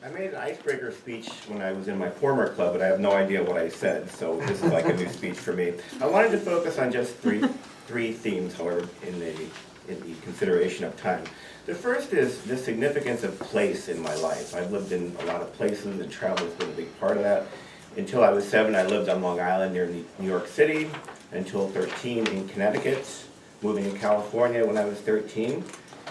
I made an icebreaker speech when I was in my former club, but I have no idea what I said, so this is like a new speech for me. I wanted to focus on just three themes, however, in the consideration of time. The first is the significance of place in my life. I've lived in a lot of places, and travel has been a big part of that. Until I was 7, I lived on Long Island near New York City. Until 13 in Connecticut, moving to California when I was 13.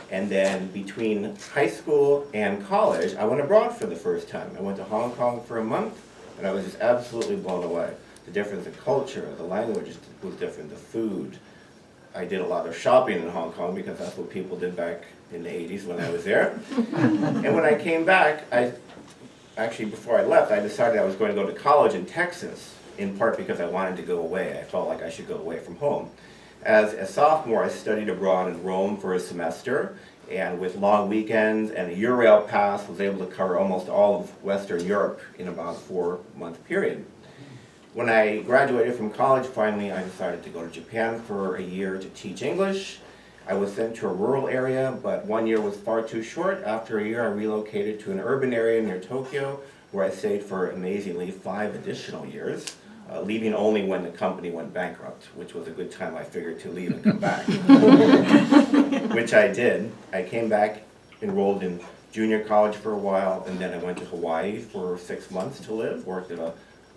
And then between high school and college, I went abroad for the first time. I went to Hong Kong for a month, and I was just absolutely blown away. The difference in culture, the language was different, the food. I did a lot of shopping in Hong Kong because that's what people did back in the 80s when I was there. And when I came back, actually before I left, I decided I was going to go to college in Texas, in part because I wanted to go away. I felt like I should go away from home. As a sophomore, I studied abroad in Rome for a semester, and with long weekends and a Eurail pass, was able to cover almost all of Western Europe in about a 4-month period. When I graduated from college, finally, I decided to go to Japan for a year to teach English. I was sent to a rural area, but 1 year was far too short. After a year, I relocated to an urban area near Tokyo, where I stayed for, amazingly, 5 additional years. Leaving only when the company went bankrupt, which was a good time, I figured, to leave and come back. Which I did. I came back, enrolled in junior college for a while, and then I went to Hawaii for 6 months to live, worked at a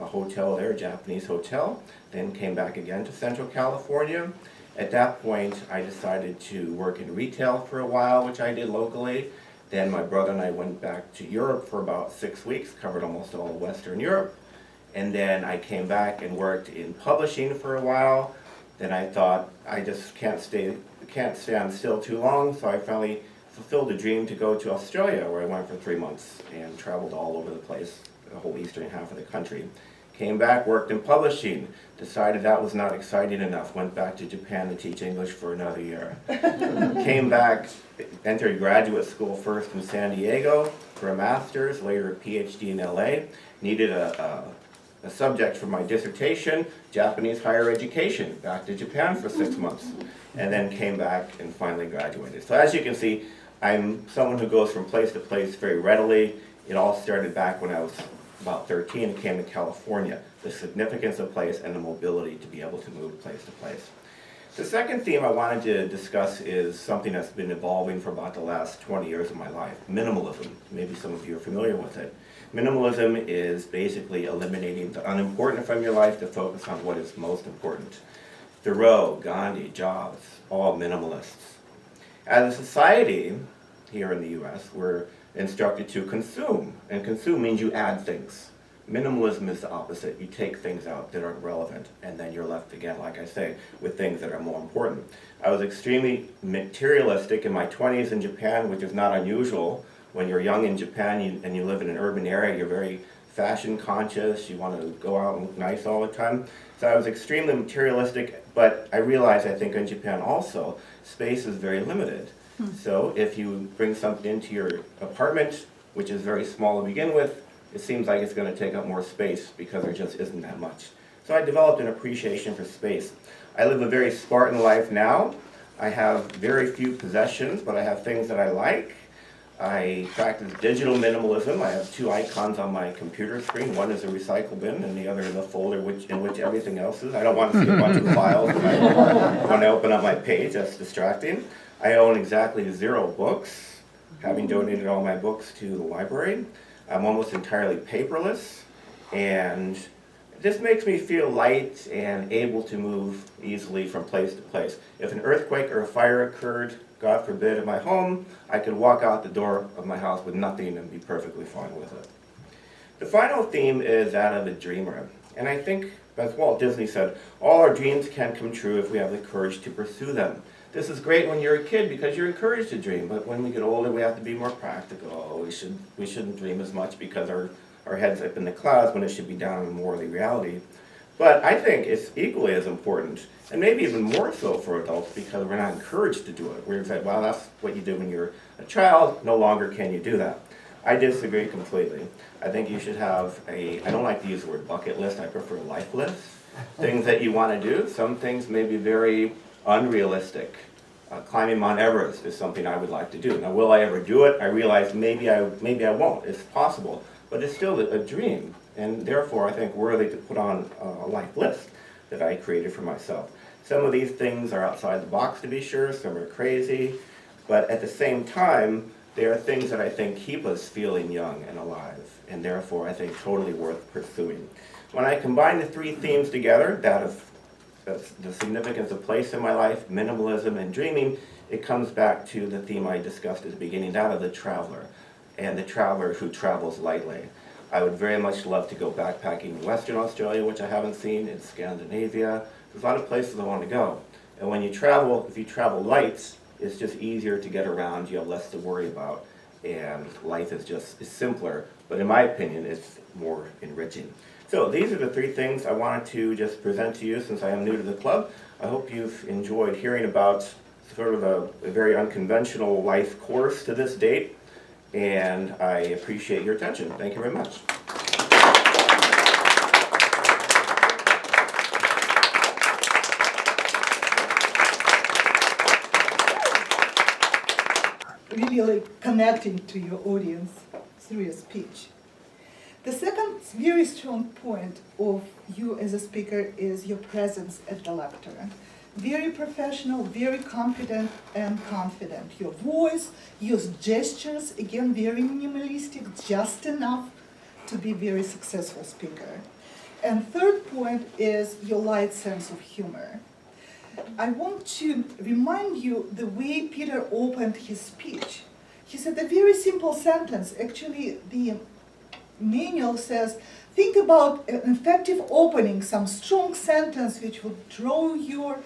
hotel there, a Japanese hotel, then came back again to Central California. At that point, I decided to work in retail for a while, which I did locally. Then my brother and I went back to Europe for about 6 weeks, covered almost all of Western Europe. And then I came back and worked in publishing for a while. Then I thought, I just can't stand still too long, so I finally fulfilled a dream to go to Australia, where I went for 3 months and traveled all over the place, the whole eastern half of the country. Came back, worked in publishing, decided that was not exciting enough, went back to Japan to teach English for another year. Came back, entered graduate school first in San Diego for a master's, later a PhD in LA. Needed a subject for my dissertation, Japanese higher education, back to Japan for 6 months, and then came back and finally graduated. So as you can see, I'm someone who goes from place to place very readily. It all started back when I was about 13 and came to California, the significance of place and the mobility to be able to move place to place. The second theme I wanted to discuss is something that's been evolving for about the last 20 years of my life, minimalism. Maybe some of you are familiar with it. Minimalism is basically eliminating the unimportant from your life to focus on what is most important. Thoreau, Gandhi, Jobs, all minimalists. As a society here in the US, we're instructed to consume, and consume means you add things. Minimalism is the opposite. You take things out that aren't relevant, and then you're left again, like I say, with things that are more important. I was extremely materialistic in my 20s in Japan, which is not unusual. When you're young in Japan and you live in an urban area, you're very fashion conscious, you want to go out and look nice all the time. So I was extremely materialistic, but I realized, I think in Japan also, space is very limited. So if you bring something into your apartment, which is very small to begin with, it seems like it's going to take up more space because there just isn't that much. So I developed an appreciation for space. I live a very Spartan life now. I have very few possessions, but I have things that I like. I practice digital minimalism. I have 2 icons on my computer screen. One is a recycle bin, and the other is a folder in which everything else is. I don't want to see a bunch of files when I open up my page. That's distracting. I own exactly 0 books, having donated all my books to the library. I'm almost entirely paperless, and this makes me feel light and able to move easily from place to place. If an earthquake or a fire occurred, God forbid, in my home, I could walk out the door of my house with nothing and be perfectly fine with it. The final theme is that of a dreamer. And I think, as Walt Disney said, all our dreams can come true if we have the courage to pursue them. This is great when you're a kid because you're encouraged to dream, but when we get older, we have to be more practical. We shouldn't dream as much because our head's up in the clouds when it should be down in more of the reality. But I think it's equally as important, and maybe even more so for adults, because we're not encouraged to do it. We're said, well, that's what you do when you're a child, no longer can you do that. I disagree completely. I think you should have I don't like to use the word bucket list, I prefer life list. Things that you want to do. Some things may be very unrealistic. Climbing Mount Everest is something I would like to do. Now, will I ever do it? I realize maybe I won't. It's possible, but it's still a dream, and therefore I think worthy to put on a life list that I created for myself. Some of these things are outside the box, to be sure. Some are crazy, but at the same time, they are things that I think keep us feeling young and alive, and therefore I think totally worth pursuing. When I combine the three themes together, that of the significance of place in my life, minimalism, and dreaming, it comes back to the theme I discussed at the beginning, that of the traveler, and the traveler who travels lightly. I would very much love to go backpacking in Western Australia, which I haven't seen, in Scandinavia. There's a lot of places I want to go. And when you travel, if you travel light, it's just easier to get around, you have less to worry about, and life is just simpler, but in my opinion, it's more enriching. So these are the three things I wanted to just present to you since I am new to the club. I hope you've enjoyed hearing about sort of a very unconventional life course to this date, and I appreciate your attention. Thank you very much. Really connecting to your audience through your speech. The second very strong point of you as a speaker is your presence at the lectern. Very professional, very confident and confident. Your voice, your gestures, again, very minimalistic, just enough to be a very successful speaker. And third point is your light sense of humor. I want to remind you the way Peter opened his speech. He said a very simple sentence. Actually, the manual says, think about an effective opening, some strong sentence which would draw your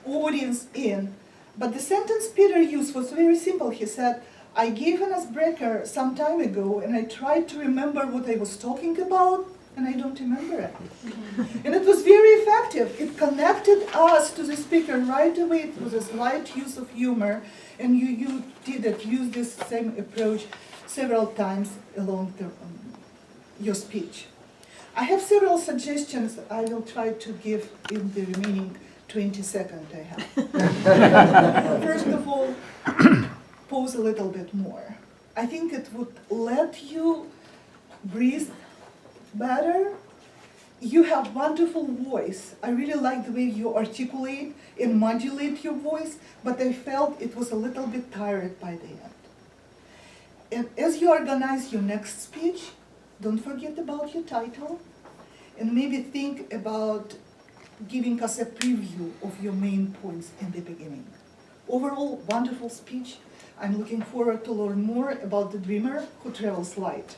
audience in. But the sentence Peter used was very simple. He said, I gave an icebreaker some time ago and I tried to remember what I was talking about, and I don't remember it. And it was very effective. It connected us to the speaker right away. It was a slight use of humor, and you did it, use this same approach several times along your speech. I have several suggestions I will try to give in the remaining 20 seconds I have. First of all, pause a little bit more. I think it would let you breathe better. You have wonderful voice. I really like the way you articulate and modulate your voice, but I felt it was a little bit tired by the end. And as you organize your next speech, don't forget about your title, and maybe think about giving us a preview of your main points in the beginning. Overall, wonderful speech. I'm looking forward to learn more about the dreamer who travels light.